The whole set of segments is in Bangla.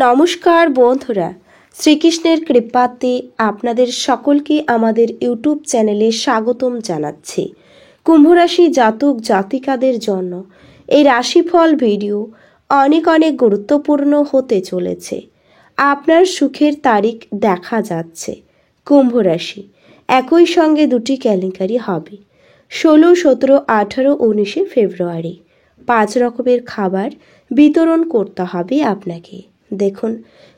নমস্কার বন্ধুরা, শ্রীকৃষ্ণের কৃপাতে আপনাদের সকলকে আমাদের ইউটিউব চ্যানেলে স্বাগতম জানাচ্ছি। কুম্ভরাশি জাতক জাতিকাদের জন্য এই রাশিফল ভিডিও অনেক গুরুত্বপূর্ণ হতে চলেছে। আপনার সুখের তারিখ দেখা যাচ্ছে। কুম্ভরাশি একই সঙ্গে দুটি কেলেঙ্কারি হবে। 16, 17, 18, 19 ফেব্রুয়ারি 5 রকমের খাবার বিতরণ করতে হবে আপনাকে। দেখুন,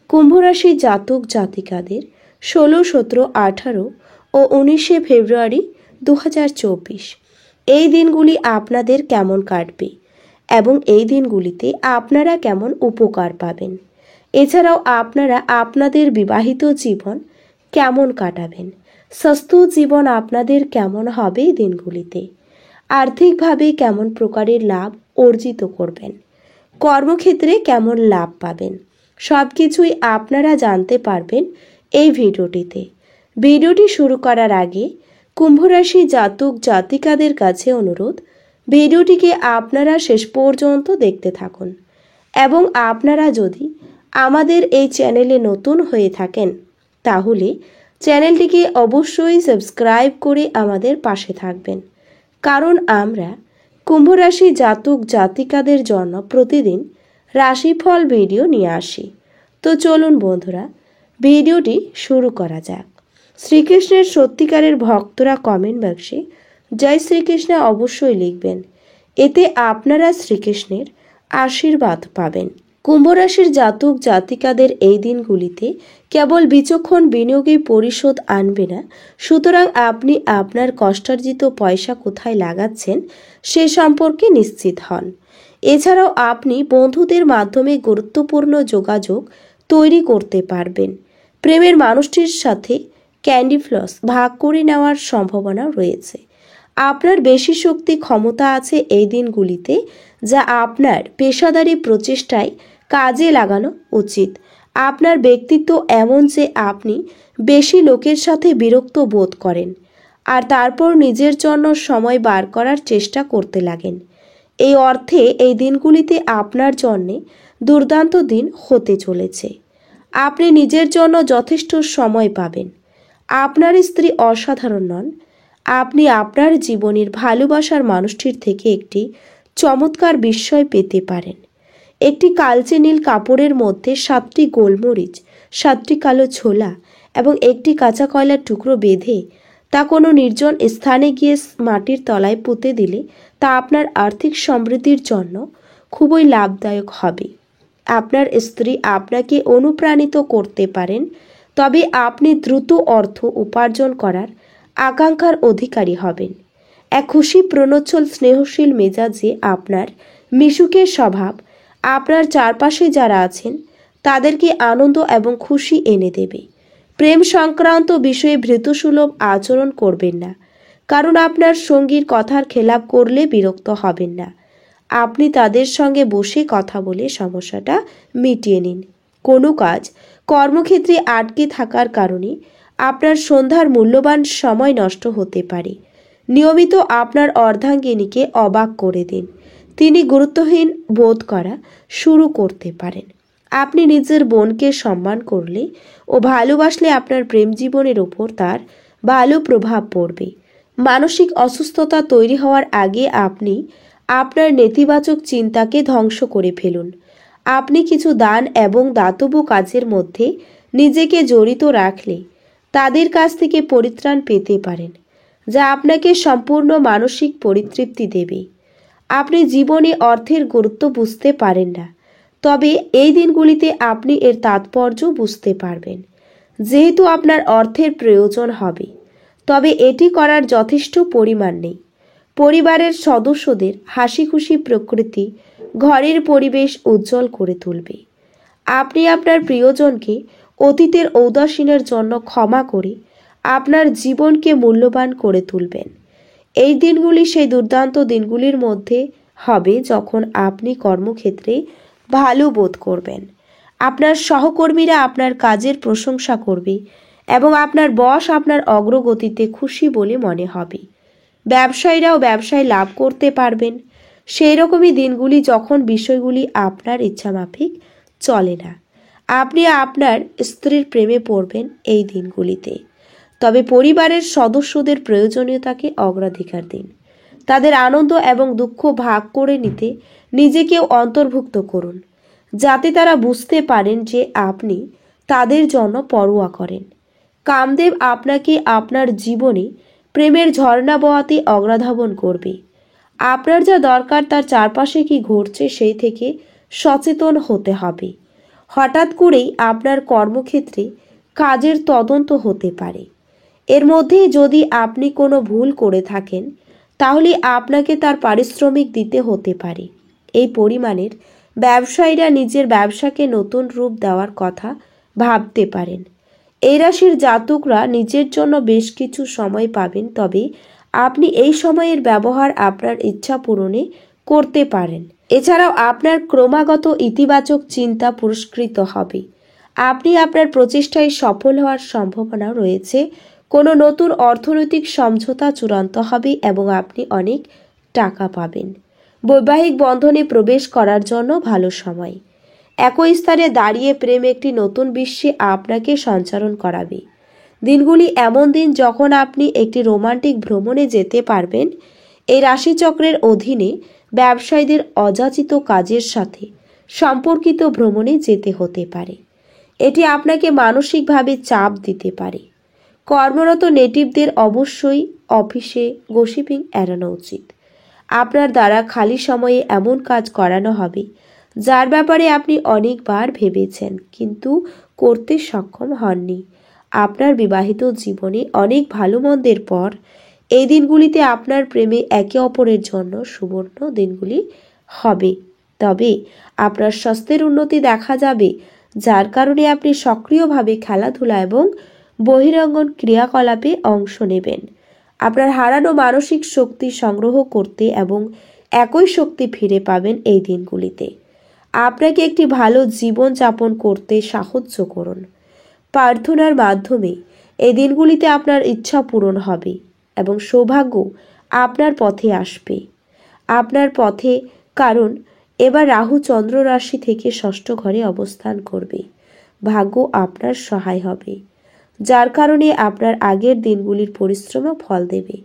কুম্ভরাশি জাতক জাতিকাদের 16, 17, 18 ও 19 ফেব্রুয়ারি 2024 এই দিনগুলি আপনাদের কেমন কাটবে এবং এই দিনগুলিতে আপনারা কেমন উপকার পাবেন। এছাড়াও আপনারা আপনাদের বিবাহিত জীবন কেমন কাটাবেন, স্বাস্থ্য জীবন আপনাদের কেমন হবে এই দিনগুলিতে, আর্থিকভাবে কেমন প্রকারের লাভ অর্জিত করবেন, কর্মক্ষেত্রে কেমন লাভ পাবেন, সব কিছুই আপনারা জানতে পারবেন এই ভিডিওটিতে। ভিডিওটি শুরু করার আগে কুম্ভরাশি জাতক জাতিকাদের কাছে অনুরোধ, ভিডিওটিকে আপনারা শেষ পর্যন্ত দেখতে থাকুন এবং আপনারা যদি আমাদের এই চ্যানেলে নতুন হয়ে থাকেন তাহলে চ্যানেলটিকে অবশ্যই সাবস্ক্রাইব করে আমাদের পাশে থাকবেন, কারণ আমরা কুম্ভরাশি জাতক জাতিকাদের জন্য প্রতিদিন রাশিফল ভিডিও নিয়ে আসি। তো চলুন বন্ধুরা, ভিডিওটি শুরু করা যাক। শ্রীকৃষ্ণের সত্যিকারের ভক্তরা কমেন্ট বক্সে জয় শ্রীকৃষ্ণ অবশ্যই লিখবেন, এতে আপনারা শ্রীকৃষ্ণের আশীর্বাদ পাবেন। কুম্ভরাশির জাতক জাতিকাদের এই দিনগুলিতে কেবল বিচক্ষণ বিনিয়োগই পরিশোধ আনবে না, সুতরাং আপনি আপনার কষ্টার্জিত পয়সা কোথায় লাগাচ্ছেন সে সম্পর্কে নিশ্চিত হন। এছাড়াও আপনি বন্ধুদের মাধ্যমে গুরুত্বপূর্ণ যোগাযোগ তৈরি করতে পারবেন। প্রেমের মানুষটির সাথে ক্যান্ডি ফ্লস ভাগ করে নেওয়ার সম্ভাবনা রয়েছে। আপনার বেশি শক্তি ক্ষমতা আছে এই দিনগুলিতে, যা আপনার পেশাদারি প্রচেষ্টায় কাজে লাগানো উচিত। আপনার ব্যক্তিত্ব এমন যে আপনি বেশি লোকের সাথে বিরক্ত বোধ করেন আর তারপর নিজের জন্য সময় বার করার চেষ্টা করতে লাগেন। এই অর্থে এই দিনগুলিতে আপনার জন্যে দুর্দান্ত দিন হতে চলেছে। আপনি নিজের জন্য যথেষ্ট সময় পাবেন। আপনার স্ত্রী অসাধারণ নন। আপনি আপনার জীবনের ভালোবাসার মানুষটির থেকে একটি চমৎকার বিস্ময় পেতে পারেন। একটি কালচে নীল কাপড়ের মধ্যে 7টি গোলমরিচ, 7টি কালো ছোলা এবং একটি কাঁচা কয়লার টুকরো বেঁধে তা কোনো নির্জন স্থানে গিয়ে মাটির তলায় পুঁতে দিলে তা আপনার আর্থিক সমৃদ্ধির জন্য খুবই লাভদায়ক হবে। আপনার স্ত্রী আপনাকে অনুপ্রাণিত করতে পারেন, তবে আপনি দ্রুত অর্থ উপার্জন করার আকাঙ্ক্ষার অধিকারী হবেন। এক খুশি প্রণোচ্ছল স্নেহশীল মেজাজে আপনার মিশুকের স্বভাব আপনার চারপাশে যারা আছেন তাদেরকে আনন্দ এবং খুশি এনে দেবে। প্রেম সংক্রান্ত বিষয়ে ভীতুসুলভ আচরণ করবেন না, কারণ আপনার সঙ্গীর কথার খেলাপ করলে বিরক্ত হবেন না। আপনি তাদের সঙ্গে বসে কথা বলে সমস্যাটা মিটিয়ে নিন। কোনো কাজ কর্মক্ষেত্রে আটকে থাকার কারণে আপনার সন্ধ্যার মূল্যবান সময় নষ্ট হতে পারে। নিয়মিত আপনার অর্ধাঙ্গিনীকে অবাক করে দিন, তিনি গুরুত্বহীন বোধ করা শুরু করতে পারেন। আপনি নিজের বোনকে সম্মান করলে ও ভালোবাসলে আপনার প্রেম জীবনের ওপর তার ভালো প্রভাব পড়বে। মানসিক অসুস্থতা তৈরি হওয়ার আগে আপনি আপনার নেতিবাচক চিন্তাকে ধ্বংস করে ফেলুন। আপনি কিছু দান এবং দাতব্য কাজের মধ্যে নিজেকে জড়িত রাখলে তাদের কাছ থেকে পরিত্রাণ পেতে পারেন, যা আপনাকে সম্পূর্ণ মানসিক পরিতৃপ্তি দেবে। আপনি জীবনে অর্থের গুরুত্ব বুঝতে পারেন না, তবে এই দিনগুলিতে আপনি এর তাৎপর্য বুঝতে পারবেন। যেহেতু আপনার অর্থের প্রয়োজন হবে, তবে এটি করার যথেষ্ট পরিমাণ নেই। পরিবারের সদস্যদের হাসি খুশি প্রকৃতি ঘরের পরিবেশ উজ্জ্বল করে তুলবে। আপনি আপনার প্রিয়জনকে অতীতের ঔদাসীনের জন্য ক্ষমা করে আপনার জীবনকে মূল্যবান করে তুলবেন। এই দিনগুলি সেই দুর্দান্ত দিনগুলির মধ্যে হবে যখন আপনি কর্মক্ষেত্রে ভালো বোধ করবেন। আপনার সহকর্মীরা আপনার কাজের প্রশংসা করবে এবং আপনার বস আপনার অগ্রগতিতে খুশি বলে মনে হবে। ব্যবসায়ীরাও ব্যবসায় লাভ করতে পারবেন। সেই রকমই দিনগুলি যখন বিষয়গুলি আপনার ইচ্ছামাফিক চলে না। আপনি আপনার স্ত্রীর প্রেমে পড়বেন এই দিনগুলিতে। তবে পরিবারের সদস্যদের প্রয়োজনীয়তাকে অগ্রাধিকার দিন। তাদের আনন্দ এবং দুঃখ ভাগ করে নিতে নিজেকেও অন্তর্ভুক্ত করুন, যাতে তারা বুঝতে পারেন যে আপনি তাদের জন্য পরোয়া করেন। কামদেব আপনাকে আপনার জীবনে প্রেমের ঝর্ণা বওয়াতে অগ্রাধাবন করবে। আপনার যা দরকার তার চারপাশে কি ঘটছে সেই থেকে সচেতন হতে হবে। হঠাৎ করেই আপনার কর্মক্ষেত্রে কাজের তদন্ত হতে পারে। এর মধ্যে যদি আপনি কোনো ভুল করে থাকেন তাহলে আপনাকে তার পারিশ্রমিক দিতে হতে পারে। এই পরিমাণের ব্যবসায়ীরা নিজের ব্যবসাকে নতুন রূপ দেওয়ার কথা ভাবতে পারেন। এই রাশির জাতকরা নিজের জন্য বেশ কিছু সময় পাবেন, তবে আপনি এই সময়ের ব্যবহার আপনার ইচ্ছা পূরণে করতে পারেন। এছাড়াও আপনার ক্রমাগত ইতিবাচক চিন্তা পুরস্কৃত হবে। আপনি আপনার প্রচেষ্টায় সফল হওয়ার সম্ভাবনা রয়েছে। কোনো নতুন অর্থনৈতিক সমঝোতা চূড়ান্ত হবে এবং আপনি অনেক টাকা পাবেন। বৈবাহিক বন্ধনে প্রবেশ করার জন্য ভালো সময়। একই স্থানে দাঁড়িয়ে প্রেম একটি নতুন বিশ্বে আপনাকে সঞ্চারণ করাবে। দিনগুলি এমন দিন যখন আপনি একটি রোমান্টিক ভ্রমণে যেতে পারবেন। এই রাশিচক্রের অধীনে ব্যবসায়ীদের অযাচিত কাজের সাথে সম্পর্কিত ভ্রমণে যেতে হতে পারে। এটি আপনাকে মানসিকভাবে চাপ দিতে পারে। কর্মরত নেটিভদের অবশ্যই অফিসে গসিপিং এড়ানো উচিত। আপনার দ্বারা খালি সময়ে এমন কাজ করানো হবে যার ব্যাপারে আপনি অনেকবার ভেবেছেন কিন্তু করতে সক্ষম হননি। আপনার বিবাহিত জীবনে অনেক ভালো মন্দের পর এই দিনগুলিতে আপনার প্রেমে একে অপরের জন্য সুবর্ণ দিনগুলি হবে। তবে আপনার স্বাস্থ্যের উন্নতি দেখা যাবে, যার কারণে আপনি সক্রিয়ভাবে খেলাধুলা এবং বহিরঙ্গন ক্রিয়াকলাপে অংশ নেবেন। আপনার হারানো মানসিক শক্তি সংগ্রহ করতে এবং একই শক্তি ফিরে পাবেন এই দিনগুলিতে। আপনাকে একটি ভালো জীবন যাপন করতে সাহায্য করুন। প্রার্থনার মাধ্যমে এই দিনগুলিতে আপনার ইচ্ছা পূরণ হবে এবং সৌভাগ্য আপনার পথে আসবে। আপনার পথে, কারণ এবার রাহু চন্দ্র রাশি থেকে ষষ্ঠ ঘরে অবস্থান করবে। ভাগ্য আপনার সহায় হবে, যার কারণে আপনার আগের দিনগুলির পরিশ্রমও ফল দেবে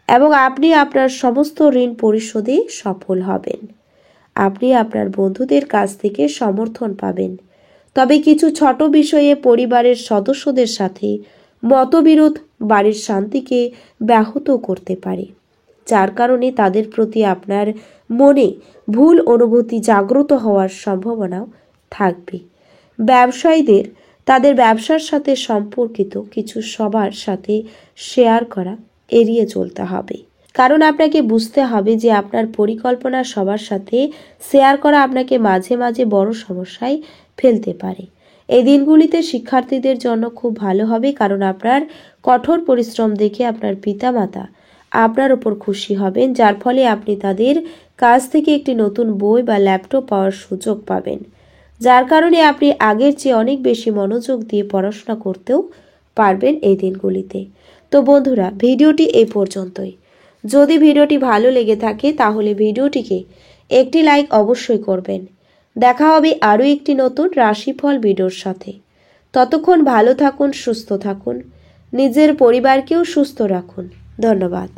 এবং আপনি আপনার সমস্ত ঋণ পরিশোধে সফল হবেন। আপনি আপনার বন্ধুদের কাছ থেকে সমর্থন পাবেন, তবে কিছু ছোট বিষয়ে পরিবারের সদস্যদের সাথে মতবিরোধ বাড়ির শান্তিকে ব্যাহত করতে পারে, যার কারণে তাদের প্রতি আপনার মনে ভুল অনুভূতি জাগ্রত হওয়ার সম্ভাবনাও থাকবে। ব্যবসায়ীদের তাদের ব্যবসার সাথে সম্পর্কিত কিছু সবার সাথে শেয়ার করা এড়িয়ে চলতে হবে, কারণ আপনাকে বুঝতে হবে যে আপনার পরিকল্পনা সবার সাথে শেয়ার করা আপনাকে মাঝে মাঝে বড় সমস্যায় ফেলতে পারে। এই দিনগুলিতে শিক্ষার্থীদের জন্য খুব ভালো হবে, কারণ আপনার কঠোর পরিশ্রম দেখে আপনার পিতামাতা আপনার উপর খুশি হবেন, যার ফলে আপনি তাদের কাছ থেকে একটি নতুন বই বা ল্যাপটপ পাওয়ার সুযোগ পাবেন, যার কারণে আপনি আগের চেয়ে অনেক বেশি মনোযোগ দিয়ে পড়াশোনা করতেও পারবেন এই দিনগুলিতে। তো বন্ধুরা, ভিডিওটি এই পর্যন্তই। যদি ভিডিওটি ভালো লেগে থাকে তাহলে ভিডিওটিকে একটি লাইক অবশ্যই করবেন। দেখা হবে আরও একটি নতুন রাশিফল ভিডিওর সাথে। ততক্ষণ ভালো থাকুন, সুস্থ থাকুন, নিজের পরিবারকেও সুস্থ রাখুন। ধন্যবাদ।